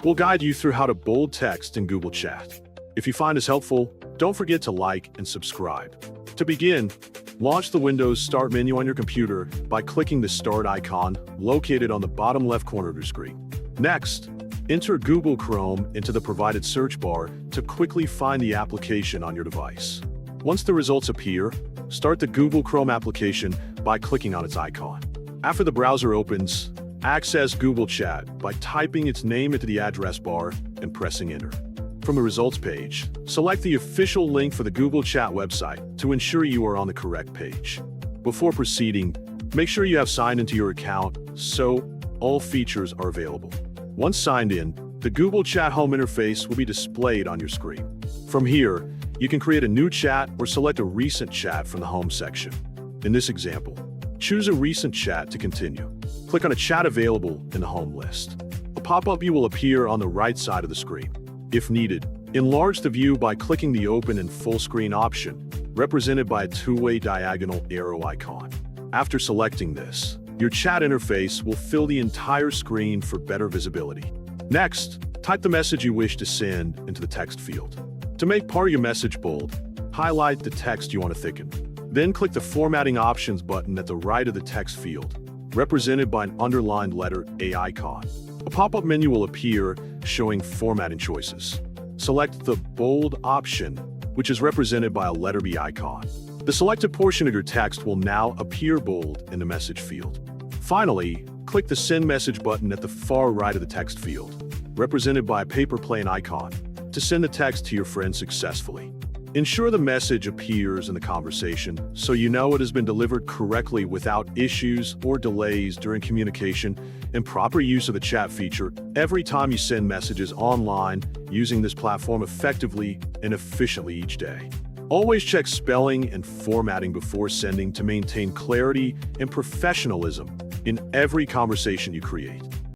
We'll guide you through how to bold text in Google Chat. If you find this helpful, don't forget to like and subscribe. To begin, launch the Windows Start menu on your computer by clicking the Start icon located on the bottom left corner of your screen. Next, enter Google Chrome into the provided search bar to quickly find the application on your device. Once the results appear, start the Google Chrome application by clicking on its icon. After the browser opens, access Google Chat by typing its name into the address bar and pressing Enter. From the results page, select the official link for the Google Chat website to ensure you are on the correct page. Before proceeding, make sure you have signed into your account so all features are available. Once signed in, the Google Chat home interface will be displayed on your screen. From here, you can create a new chat or select a recent chat from the home section. In this example, choose a recent chat to continue. Click on a chat available in the home list. A pop-up view will appear on the right side of the screen. If needed, enlarge the view by clicking the Open in Full Screen option, represented by a two-way diagonal arrow icon. After selecting this, your chat interface will fill the entire screen for better visibility. Next, type the message you wish to send into the text field. To make part of your message bold, highlight the text you want to thicken. Then click the Formatting Options button at the right of the text field, represented by an underlined letter A icon. A pop-up menu will appear showing formatting choices. Select the Bold option, which is represented by a letter B icon. The selected portion of your text will now appear bold in the message field. Finally, click the Send Message button at the far right of the text field, represented by a paper plane icon, to send the text to your friend successfully. Ensure the message appears in the conversation so you know it has been delivered correctly without issues or delays during communication, and proper use of the chat feature every time you send messages online using this platform effectively and efficiently each day. Always check spelling and formatting before sending to maintain clarity and professionalism in every conversation you create.